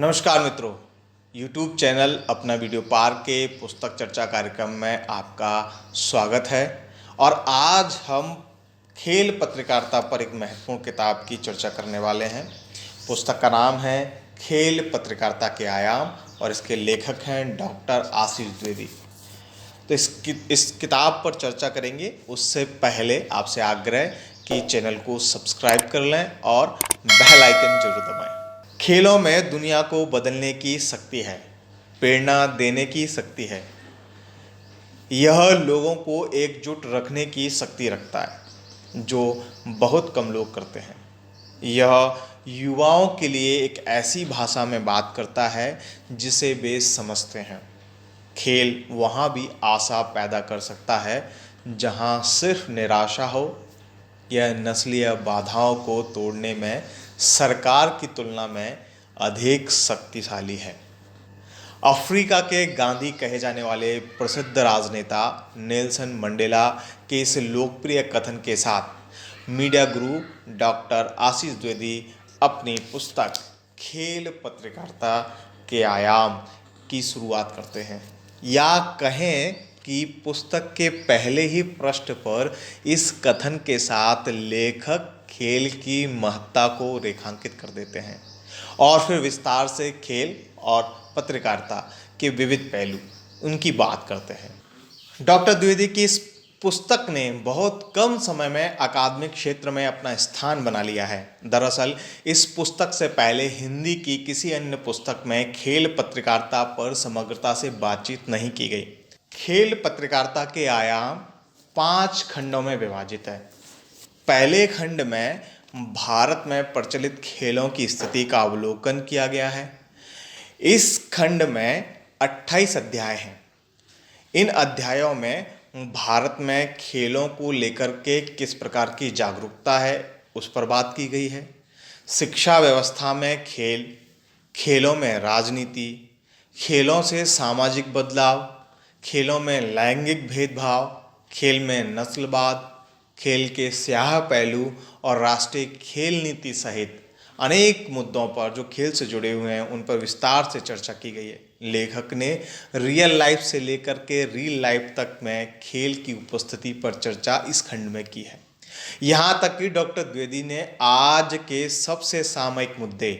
नमस्कार मित्रों, YouTube channel अपना वीडियो पार्क के पुस्तक चर्चा कार्यक्रम में आपका स्वागत है। और आज हम खेल पत्रकारिता पर एक महत्वपूर्ण किताब की चर्चा करने वाले हैं। पुस्तक का नाम है खेल पत्रकारिता के आयाम और इसके लेखक हैं डॉक्टर आशीष द्विवेदी। तो इस किताब पर चर्चा करेंगे उससे पहले आपसे आग्रह कि चैनल को सब्सक्राइब कर लें और बेल आइकन जरूर दबाएं। खेलों में दुनिया को बदलने की शक्ति है, प्रेरणा देने की शक्ति है। यह लोगों को एकजुट रखने की शक्ति रखता है जो बहुत कम लोग करते हैं। यह युवाओं के लिए एक ऐसी भाषा में बात करता है जिसे वे समझते हैं। खेल वहाँ भी आशा पैदा कर सकता है जहाँ सिर्फ निराशा हो। यह नस्लीय बाधाओं को तोड़ने में सरकार की तुलना में अधिक शक्तिशाली है। अफ्रीका के गांधी कहे जाने वाले प्रसिद्ध राजनेता नेल्सन मंडेला के इस लोकप्रिय कथन के साथ मीडिया गुरु डॉक्टर आशीष द्विवेदी अपनी पुस्तक खेल पत्रकारिता के आयाम की शुरुआत करते हैं, या कहें कि पुस्तक के पहले ही पृष्ठ पर इस कथन के साथ लेखक खेल की महत्ता को रेखांकित कर देते हैं और फिर विस्तार से खेल और पत्रकारिता के विविध पहलू उनकी बात करते हैं। डॉक्टर द्विवेदी की इस पुस्तक ने बहुत कम समय में अकादमिक क्षेत्र में अपना स्थान बना लिया है। दरअसल इस पुस्तक से पहले हिंदी की किसी अन्य पुस्तक में खेल पत्रकारिता पर समग्रता से बातचीत नहीं की गई। खेल पत्रकारिता के आयाम 5 खंडों में विभाजित है। पहले खंड में भारत में प्रचलित खेलों की स्थिति का अवलोकन किया गया है। इस खंड में 28 अध्याय हैं। इन अध्यायों में भारत में खेलों को लेकर के किस प्रकार की जागरूकता है उस पर बात की गई है। शिक्षा व्यवस्था में खेल, खेलों में राजनीति, खेलों से सामाजिक बदलाव, खेलों में लैंगिक भेदभाव, खेल में नस्लवाद, खेल के स्याह पहलू और राष्ट्रीय खेल नीति सहित अनेक मुद्दों पर जो खेल से जुड़े हुए हैं उन पर विस्तार से चर्चा की गई है। लेखक ने रियल लाइफ से लेकर के रील लाइफ तक में खेल की उपस्थिति पर चर्चा इस खंड में की है। यहाँ तक कि डॉक्टर द्विवेदी ने आज के सबसे सामयिक मुद्दे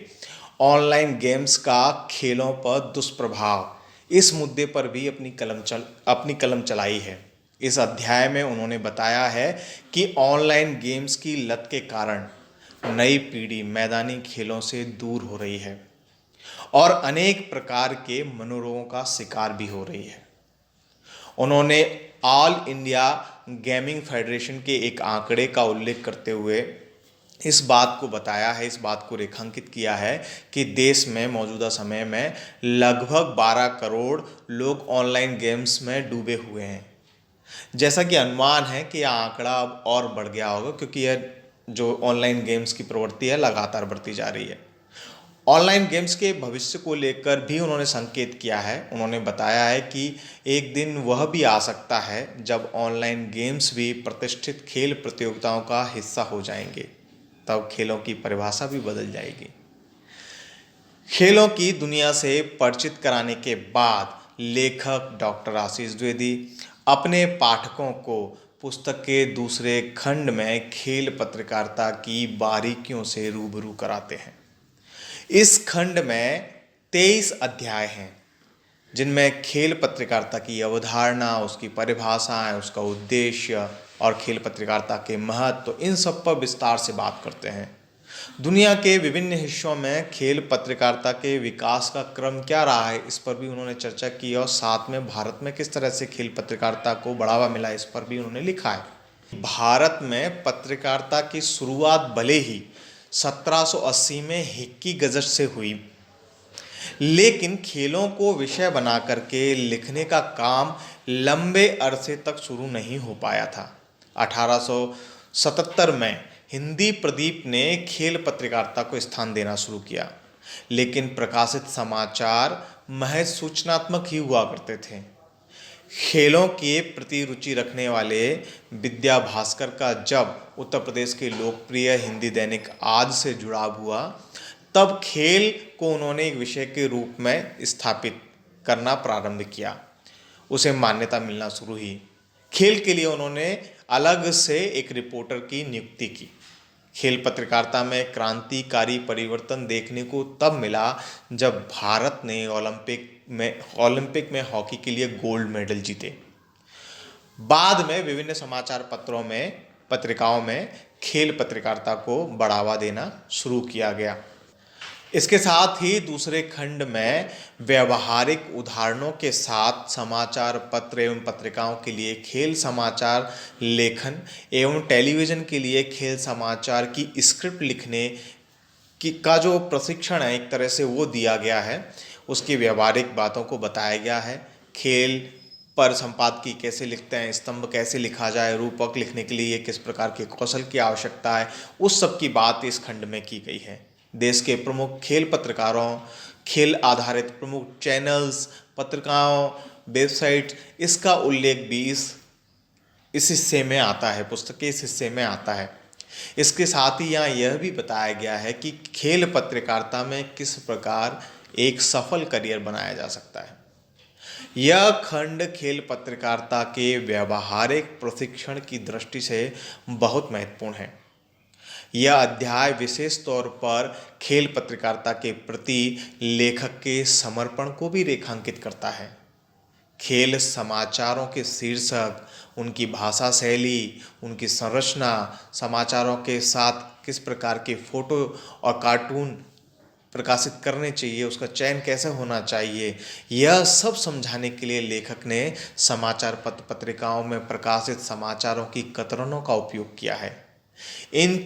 ऑनलाइन गेम्स का खेलों पर दुष्प्रभाव, इस मुद्दे पर भी अपनी कलम चलाई है। इस अध्याय में उन्होंने बताया है कि ऑनलाइन गेम्स की लत के कारण नई पीढ़ी मैदानी खेलों से दूर हो रही है और अनेक प्रकार के मनोरोगों का शिकार भी हो रही है। उन्होंने ऑल इंडिया गेमिंग फेडरेशन के एक आंकड़े का उल्लेख करते हुए इस बात को बताया है, इस बात को रेखांकित किया है कि देश में मौजूदा समय में लगभग 12 करोड़ लोग ऑनलाइन गेम्स में डूबे हुए हैं। जैसा कि अनुमान है कि यह आंकड़ा अब और बढ़ गया होगा क्योंकि यह जो ऑनलाइन गेम्स की प्रवृत्ति है लगातार बढ़ती जा रही है। ऑनलाइन गेम्स के भविष्य को लेकर भी उन्होंने संकेत किया है। उन्होंने बताया है कि एक दिन वह भी आ सकता है जब ऑनलाइन गेम्स भी प्रतिष्ठित खेल प्रतियोगिताओं का हिस्सा हो जाएंगे, तब खेलों की परिभाषा भी बदल जाएगी। खेलों की दुनिया से परिचित कराने के बाद लेखक डॉक्टर आशीष द्विवेदी अपने पाठकों को पुस्तक के दूसरे खंड में खेल पत्रकारिता की बारीकियों से रूबरू कराते हैं। इस खंड में 23 अध्याय हैं जिनमें खेल पत्रकारिता की अवधारणा, उसकी परिभाषाएं, उसका उद्देश्य और खेल पत्रकारिता के महत्व, इन सब पर विस्तार से बात करते हैं। दुनिया के विभिन्न हिस्सों में खेल पत्रकारिता के विकास का क्रम क्या रहा है इस पर भी उन्होंने चर्चा की और साथ में भारत में किस तरह से खेल पत्रकारिता को बढ़ावा मिला इस पर भी उन्होंने लिखा है। भारत में पत्रकारिता की शुरुआत भले ही 1780 में हिक्की गजट से हुई, लेकिन खेलों को विषय बना करके लिखने का काम लंबे अरसे तक शुरू नहीं हो पाया था। 1877 में हिंदी प्रदीप ने खेल पत्रकारिता को स्थान देना शुरू किया, लेकिन प्रकाशित समाचार महज सूचनात्मक ही हुआ करते थे। खेलों के प्रति रुचि रखने वाले विद्या भास्कर का जब उत्तर प्रदेश के लोकप्रिय हिंदी दैनिक आज से जुड़ाव हुआ, तब खेल को उन्होंने एक विषय के रूप में स्थापित करना प्रारंभ किया, उसे मान्यता मिलना शुरू हुई। खेल के लिए उन्होंने अलग से एक रिपोर्टर की नियुक्ति की। खेल पत्रकारिता में क्रांतिकारी परिवर्तन देखने को तब मिला जब भारत ने ओलंपिक में हॉकी के लिए गोल्ड मेडल जीते। बाद में विभिन्न समाचार पत्रों में पत्रिकाओं में खेल पत्रकारिता को बढ़ावा देना शुरू किया गया। इसके साथ ही दूसरे खंड में व्यवहारिक उदाहरणों के साथ समाचार पत्र एवं पत्रिकाओं के लिए खेल समाचार लेखन एवं टेलीविज़न के लिए खेल समाचार की स्क्रिप्ट लिखने का जो प्रशिक्षण है एक तरह से वो दिया गया है। उसकी व्यवहारिक बातों को बताया गया है। खेल पर संपादकीय कैसे लिखते हैं, स्तंभ कैसे लिखा जाए, रूपक लिखने के लिए किस प्रकार के कौशल की आवश्यकता है, उस सब की बात इस खंड में की गई है। देश के प्रमुख खेल पत्रकारों, खेल आधारित प्रमुख चैनल्स, पत्रिकाओं, वेबसाइट, इसका उल्लेख भी इस हिस्से में आता है, पुस्तक के इस हिस्से में आता है। इसके साथ ही यहाँ यह भी बताया गया है कि खेल पत्रकारिता में किस प्रकार एक सफल करियर बनाया जा सकता है। यह खंड खेल पत्रकारिता के व्यावहारिक प्रशिक्षण की दृष्टि से बहुत महत्वपूर्ण है। यह अध्याय विशेष तौर पर खेल पत्रकारिता के प्रति लेखक के समर्पण को भी रेखांकित करता है। खेल समाचारों के शीर्षक, उनकी भाषा शैली, उनकी संरचना, समाचारों के साथ किस प्रकार के फोटो और कार्टून प्रकाशित करने चाहिए, उसका चयन कैसे होना चाहिए, यह सब समझाने के लिए लेखक ने समाचार पत्रिकाओं में प्रकाशित समाचारों की कतरनों का उपयोग किया है। इन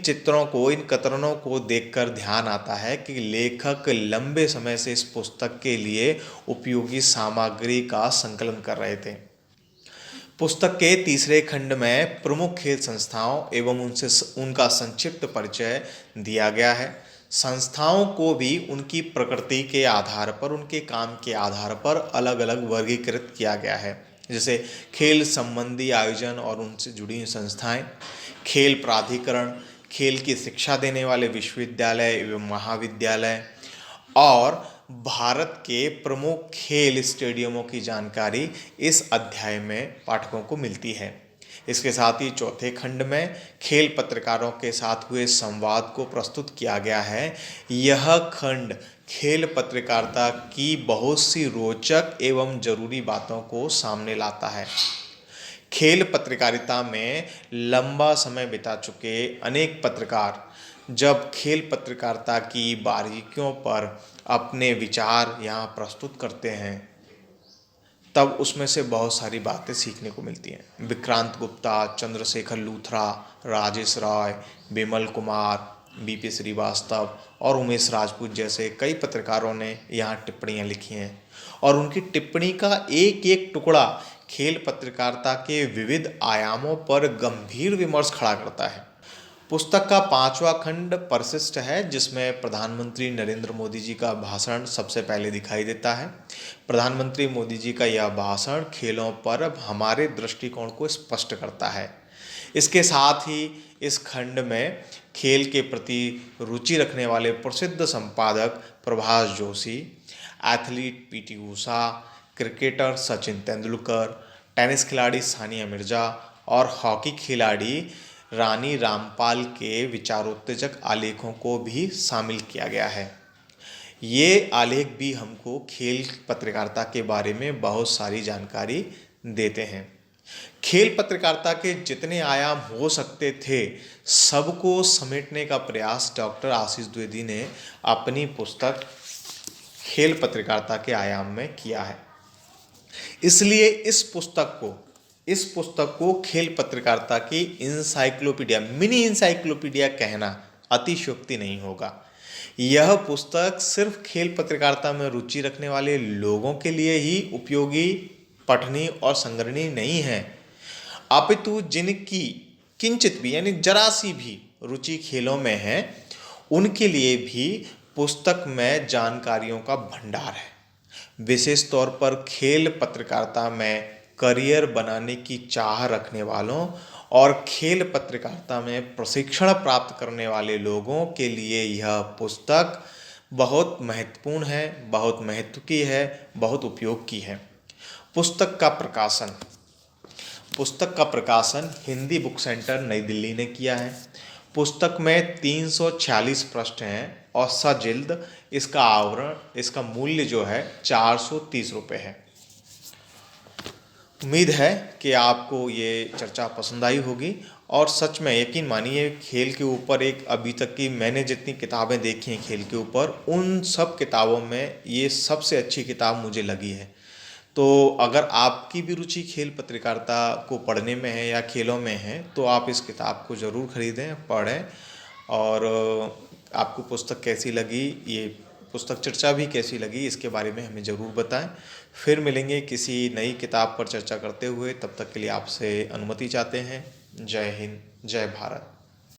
कतरनों को देखकर ध्यान आता है कि लेखक लंबे समय से इस पुस्तक के लिए उपयोगी सामग्री का संकलन कर रहे थे। पुस्तक के तीसरे खंड में प्रमुख खेल संस्थाओं एवं उनका संक्षिप्त परिचय दिया गया है। संस्थाओं को भी उनकी प्रकृति के आधार पर, उनके काम के आधार पर अलग अलग वर्गीकृत किया गया है, जैसे खेल संबंधी आयोजन और उनसे जुड़ी संस्थाएं, खेल प्राधिकरण, खेल की शिक्षा देने वाले विश्वविद्यालय एवं महाविद्यालय, और भारत के प्रमुख खेल स्टेडियमों की जानकारी इस अध्याय में पाठकों को मिलती है। इसके साथ ही चौथे खंड में खेल पत्रकारों के साथ हुए संवाद को प्रस्तुत किया गया है। यह खंड खेल पत्रकारिता की बहुत सी रोचक एवं जरूरी बातों को सामने लाता है। खेल पत्रकारिता में लंबा समय बिता चुके अनेक पत्रकार जब खेल पत्रकारिता की बारीकियों पर अपने विचार यहाँ प्रस्तुत करते हैं, तब उसमें से बहुत सारी बातें सीखने को मिलती हैं। विक्रांत गुप्ता, चंद्रशेखर लूथरा, राजेश रॉय, बिमल कुमार, बीपी श्रीवास्तव और उमेश राजपूत जैसे कई पत्रकारों ने यहाँ टिप्पणियाँ लिखी हैं, और उनकी टिप्पणी का एक एक टुकड़ा खेल पत्रकारिता के विविध आयामों पर गंभीर विमर्श खड़ा करता है। पुस्तक का 5वां खंड परिशिष्ट है, जिसमें प्रधानमंत्री नरेंद्र मोदी जी का भाषण सबसे पहले दिखाई देता है। प्रधानमंत्री मोदी जी का यह भाषण खेलों पर हमारे दृष्टिकोण को स्पष्ट करता है। इसके साथ ही इस खंड में खेल के प्रति रुचि रखने वाले प्रसिद्ध संपादक Prabhash Joshi, athlete PT Usha, cricketer Sachin Tendulkar, tennis खिलाड़ी सानिया मिर्जा और हॉकी खिलाड़ी रानी रामपाल के विचारोत्तेजक आलेखों को भी शामिल किया गया है। ये आलेख भी हमको खेल पत्रकारिता के बारे में बहुत सारी जानकारी देते हैं। खेल पत्रकारिता के जितने आयाम हो सकते थे, सबको समेटने का प्रयास डॉक्टर आशीष द्विवेदी ने अपनी पुस्तक खेल पत्रकारिता के आयाम में किया है। इसलिए इस पुस्तक को खेल पत्रकारिता की इंसाइक्लोपीडिया, मिनी इंसाइक्लोपीडिया कहना अतिशयोक्ति नहीं होगा। यह पुस्तक सिर्फ खेल पत्रकारिता में रुचि रखने वाले लोगों के लिए ही उपयोगी, पठनीय और संग्रहणीय नहीं है, अपितु जिनकी किंचित भी यानी जरा सी भी रुचि खेलों में है, उनके लिए भी पुस्तक में जानकारियों का भंडार है। विशेष तौर पर खेल पत्रकारिता में करियर बनाने की चाह रखने वालों और खेल पत्रकारिता में प्रशिक्षण प्राप्त करने वाले लोगों के लिए यह पुस्तक बहुत महत्वपूर्ण है, बहुत महत्व की है, बहुत उपयोग की है। पुस्तक का प्रकाशन, पुस्तक का प्रकाशन हिंदी बुक सेंटर नई दिल्ली ने किया है। पुस्तक में 346 पृष्ठ हैं और सजिल्द इसका आवरण, इसका मूल्य जो है 430 रुपये है। उम्मीद है कि आपको ये चर्चा पसंद आई होगी और सच में यकीन मानिए, खेल के ऊपर एक अभी तक की मैंने जितनी किताबें देखी हैं खेल के ऊपर, उन सब किताबों में ये सबसे अच्छी किताब मुझे लगी है। तो अगर आपकी भी रुचि खेल पत्रकारिता को पढ़ने में है या खेलों में है तो आप इस किताब को ज़रूर खरीदें, पढ़ें। और आपको पुस्तक कैसी लगी, ये पुस्तक चर्चा भी कैसी लगी, इसके बारे में हमें ज़रूर बताएं। फिर मिलेंगे किसी नई किताब पर चर्चा करते हुए, तब तक के लिए आपसे अनुमति चाहते हैं। जय हिंद, जय भारत।